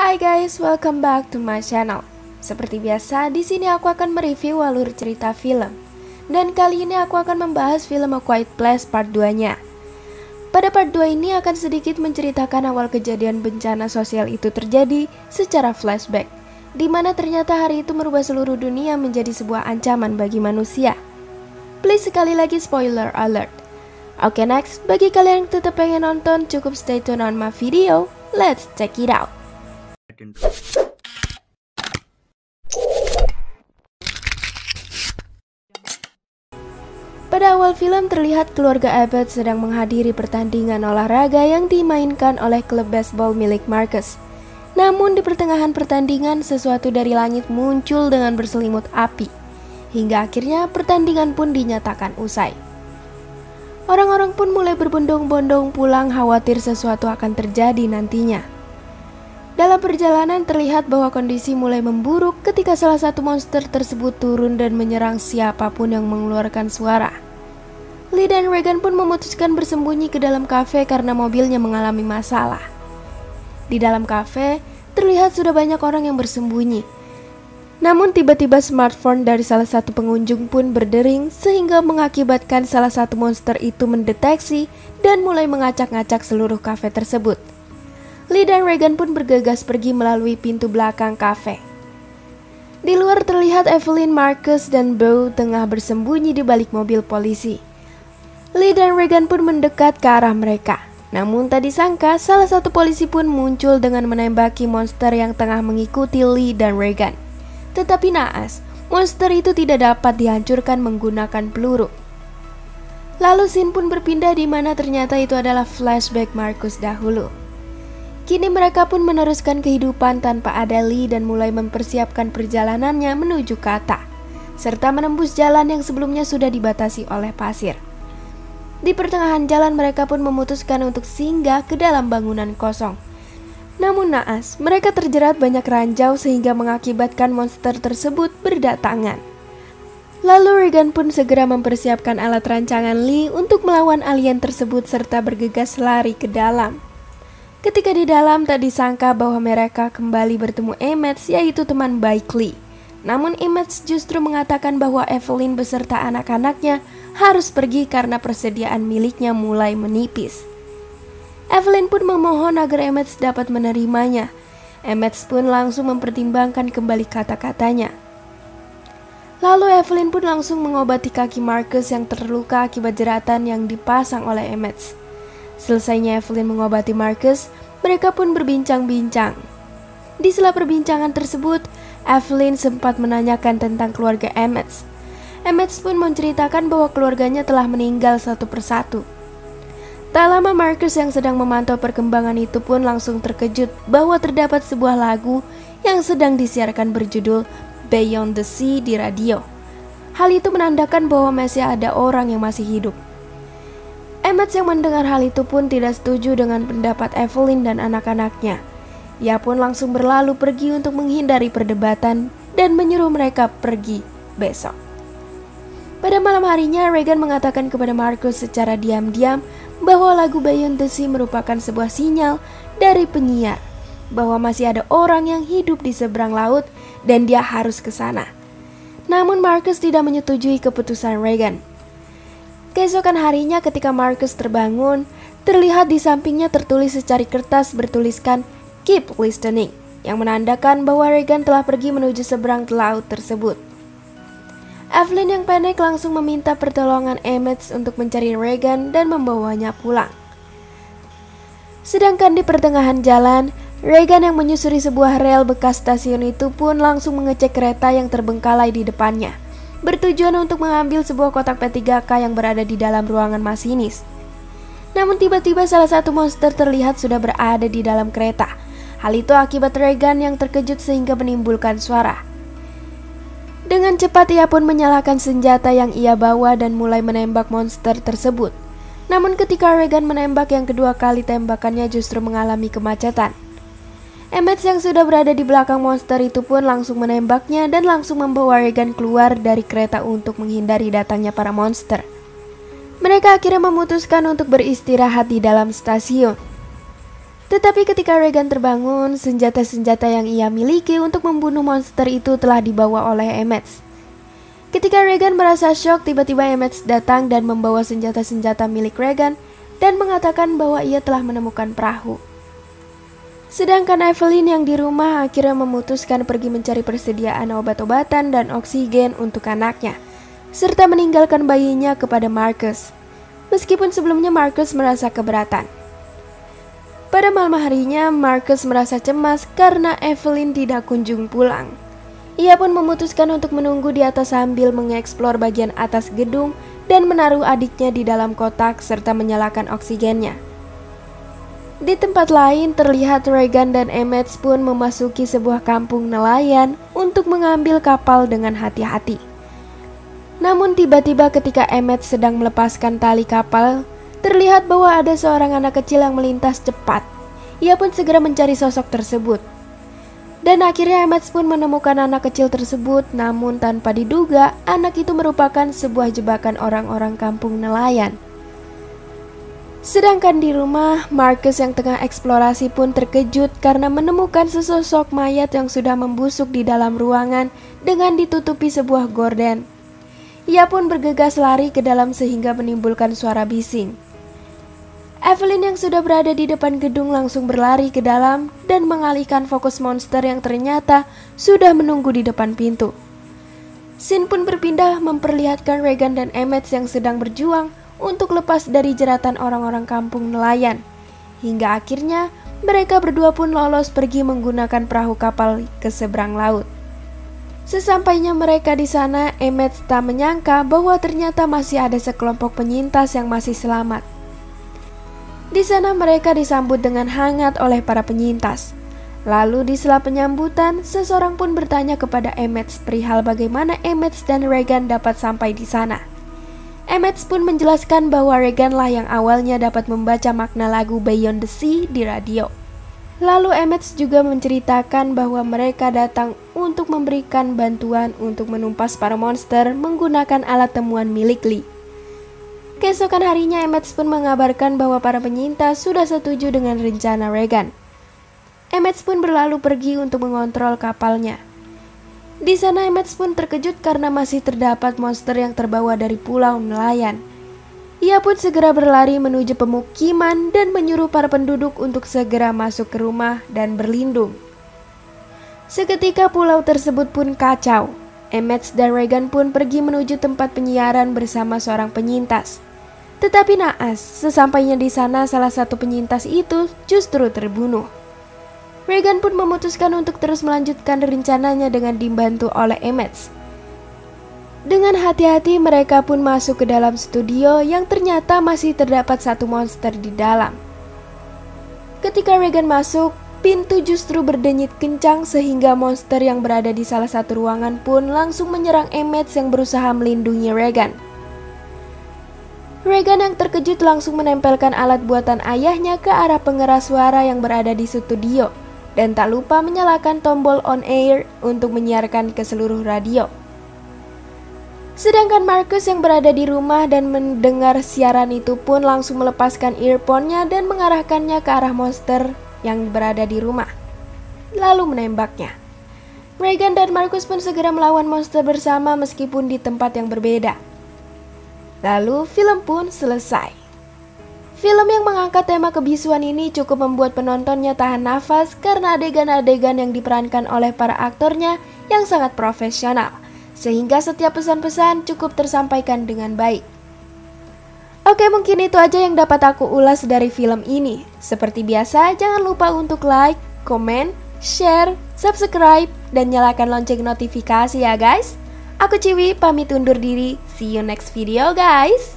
Hai guys, welcome back to my channel. Seperti biasa, di sini aku akan mereview alur cerita film. Dan kali ini aku akan membahas film A Quiet Place part 2-nya. Pada part 2 ini akan sedikit menceritakan awal kejadian bencana sosial itu terjadi secara flashback, di mana ternyata hari itu merubah seluruh dunia menjadi sebuah ancaman bagi manusia. Please sekali lagi spoiler alert. Oke, next, bagi kalian yang tetap pengen nonton, cukup stay tune on my video. Let's check it out. Pada awal film terlihat keluarga Abbott sedang menghadiri pertandingan olahraga yang dimainkan oleh klub baseball milik Marcus. Namun di pertengahan pertandingan sesuatu dari langit muncul dengan berselimut api. Hingga akhirnya pertandingan pun dinyatakan usai. Orang-orang pun mulai berbondong-bondong pulang khawatir sesuatu akan terjadi nantinya. Dalam perjalanan terlihat bahwa kondisi mulai memburuk ketika salah satu monster tersebut turun dan menyerang siapapun yang mengeluarkan suara. Lee dan Regan pun memutuskan bersembunyi ke dalam kafe karena mobilnya mengalami masalah. Di dalam kafe terlihat sudah banyak orang yang bersembunyi. Namun tiba-tiba smartphone dari salah satu pengunjung pun berdering sehingga mengakibatkan salah satu monster itu mendeteksi dan mulai mengacak-ngacak seluruh kafe tersebut. Lee dan Regan pun bergegas pergi melalui pintu belakang kafe. Di luar terlihat Evelyn, Marcus, dan Beau tengah bersembunyi di balik mobil polisi. Lee dan Regan pun mendekat ke arah mereka. Namun tak disangka salah satu polisi pun muncul dengan menembaki monster yang tengah mengikuti Lee dan Regan. Tetapi naas, monster itu tidak dapat dihancurkan menggunakan peluru. Lalu scene pun berpindah di mana ternyata itu adalah flashback Marcus dahulu. Kini mereka pun meneruskan kehidupan tanpa ada Lee dan mulai mempersiapkan perjalanannya menuju kata, serta menembus jalan yang sebelumnya sudah dibatasi oleh pasir. Di pertengahan jalan mereka pun memutuskan untuk singgah ke dalam bangunan kosong. Namun naas, mereka terjerat banyak ranjau sehingga mengakibatkan monster tersebut berdatangan. Lalu Regan pun segera mempersiapkan alat rancangan Lee untuk melawan alien tersebut serta bergegas lari ke dalam. Ketika di dalam tak disangka bahwa mereka kembali bertemu Emmett, yaitu teman baik Lee. Namun Emmett justru mengatakan bahwa Evelyn beserta anak-anaknya harus pergi karena persediaan miliknya mulai menipis. Evelyn pun memohon agar Emmett dapat menerimanya. Emmett pun langsung mempertimbangkan kembali kata-katanya. Lalu Evelyn pun langsung mengobati kaki Marcus yang terluka akibat jeratan yang dipasang oleh Emmett. Selesainya Evelyn mengobati Marcus, mereka pun berbincang-bincang. Di sela perbincangan tersebut, Evelyn sempat menanyakan tentang keluarga Emmett. Emmett pun menceritakan bahwa keluarganya telah meninggal satu persatu. Tak lama Marcus yang sedang memantau perkembangan itu pun langsung terkejut bahwa terdapat sebuah lagu yang sedang disiarkan berjudul Beyond the Sea di radio. Hal itu menandakan bahwa masih ada orang yang masih hidup. Emmett yang mendengar hal itu pun tidak setuju dengan pendapat Evelyn dan anak-anaknya. Ia pun langsung berlalu pergi untuk menghindari perdebatan dan menyuruh mereka pergi besok. Pada malam harinya, Regan mengatakan kepada Marcus secara diam-diam bahwa lagu Beyond the Sea merupakan sebuah sinyal dari penyiar bahwa masih ada orang yang hidup di seberang laut dan dia harus ke sana. Namun Marcus tidak menyetujui keputusan Regan. Keesokan harinya ketika Marcus terbangun, terlihat di sampingnya tertulis secari kertas bertuliskan Keep Listening, yang menandakan bahwa Regan telah pergi menuju seberang laut tersebut. Evelyn yang panik langsung meminta pertolongan Emmett untuk mencari Regan dan membawanya pulang. Sedangkan di pertengahan jalan, Regan yang menyusuri sebuah rel bekas stasiun itu pun langsung mengecek kereta yang terbengkalai di depannya, bertujuan untuk mengambil sebuah kotak P3K yang berada di dalam ruangan masinis. Namun tiba-tiba salah satu monster terlihat sudah berada di dalam kereta. Hal itu akibat Regan yang terkejut sehingga menimbulkan suara. Dengan cepat ia pun menyalakan senjata yang ia bawa dan mulai menembak monster tersebut. Namun ketika Regan menembak yang kedua kali, tembakannya justru mengalami kemacetan. Emmett yang sudah berada di belakang monster itu pun langsung menembaknya dan langsung membawa Regan keluar dari kereta untuk menghindari datangnya para monster. Mereka akhirnya memutuskan untuk beristirahat di dalam stasiun. Tetapi ketika Regan terbangun, senjata-senjata yang ia miliki untuk membunuh monster itu telah dibawa oleh Emmett. Ketika Regan merasa syok, tiba-tiba Emmett datang dan membawa senjata-senjata milik Regan dan mengatakan bahwa ia telah menemukan perahu. Sedangkan Evelyn yang di rumah akhirnya memutuskan pergi mencari persediaan obat-obatan dan oksigen untuk anaknya, serta meninggalkan bayinya kepada Marcus. Meskipun sebelumnya Marcus merasa keberatan. Pada malam harinya, Marcus merasa cemas karena Evelyn tidak kunjung pulang. Ia pun memutuskan untuk menunggu di atas sambil mengeksplor bagian atas gedung dan menaruh adiknya di dalam kotak serta menyalakan oksigennya. Di tempat lain terlihat Regan dan Emmett pun memasuki sebuah kampung nelayan untuk mengambil kapal dengan hati-hati. Namun tiba-tiba ketika Emmett sedang melepaskan tali kapal, terlihat bahwa ada seorang anak kecil yang melintas cepat. Ia pun segera mencari sosok tersebut. Dan akhirnya Emmett pun menemukan anak kecil tersebut, namun tanpa diduga anak itu merupakan sebuah jebakan orang-orang kampung nelayan. Sedangkan di rumah, Marcus yang tengah eksplorasi pun terkejut karena menemukan sesosok mayat yang sudah membusuk di dalam ruangan dengan ditutupi sebuah gorden. Ia pun bergegas lari ke dalam sehingga menimbulkan suara bising. Evelyn yang sudah berada di depan gedung langsung berlari ke dalam dan mengalihkan fokus monster yang ternyata sudah menunggu di depan pintu. Scene pun berpindah memperlihatkan Regan dan Emmett yang sedang berjuang untuk lepas dari jeratan orang-orang kampung nelayan. Hingga akhirnya mereka berdua pun lolos pergi menggunakan perahu kapal ke seberang laut. Sesampainya mereka di sana, Emmett tak menyangka bahwa ternyata masih ada sekelompok penyintas yang masih selamat. Di sana mereka disambut dengan hangat oleh para penyintas. Lalu di sela penyambutan, seseorang pun bertanya kepada Emmett perihal bagaimana Emmett dan Regan dapat sampai di sana. Emmett pun menjelaskan bahwa Regan lah yang awalnya dapat membaca makna lagu Beyond the Sea di radio. Lalu Emmett juga menceritakan bahwa mereka datang untuk memberikan bantuan untuk menumpas para monster menggunakan alat temuan milik Lee. Keesokan harinya Emmett pun mengabarkan bahwa para penyintas sudah setuju dengan rencana Regan. Emmett pun berlalu pergi untuk mengontrol kapalnya. Di sana Emmett pun terkejut karena masih terdapat monster yang terbawa dari pulau nelayan. Ia pun segera berlari menuju pemukiman dan menyuruh para penduduk untuk segera masuk ke rumah dan berlindung. Seketika pulau tersebut pun kacau. Emmett dan Regan pun pergi menuju tempat penyiaran bersama seorang penyintas. Tetapi naas, sesampainya di sana salah satu penyintas itu justru terbunuh. Regan pun memutuskan untuk terus melanjutkan rencananya dengan dibantu oleh Emmett. Dengan hati-hati mereka pun masuk ke dalam studio yang ternyata masih terdapat satu monster di dalam. Ketika Regan masuk, pintu justru berdenyit kencang sehingga monster yang berada di salah satu ruangan pun langsung menyerang Emmett yang berusaha melindungi Regan. Regan yang terkejut langsung menempelkan alat buatan ayahnya ke arah pengeras suara yang berada di studio dan tak lupa menyalakan tombol on air untuk menyiarkan ke seluruh radio. Sedangkan Marcus yang berada di rumah dan mendengar siaran itu pun langsung melepaskan earphone-nya dan mengarahkannya ke arah monster yang berada di rumah, lalu menembaknya. Regan dan Marcus pun segera melawan monster bersama meskipun di tempat yang berbeda. Lalu film pun selesai. Film yang mengangkat tema kebisuan ini cukup membuat penontonnya tahan nafas karena adegan-adegan yang diperankan oleh para aktornya yang sangat profesional, sehingga setiap pesan-pesan cukup tersampaikan dengan baik. Oke, mungkin itu aja yang dapat aku ulas dari film ini. Seperti biasa, jangan lupa untuk like, komen, share, subscribe, dan nyalakan lonceng notifikasi ya guys. Aku Ciwi, pamit undur diri. See you next video guys.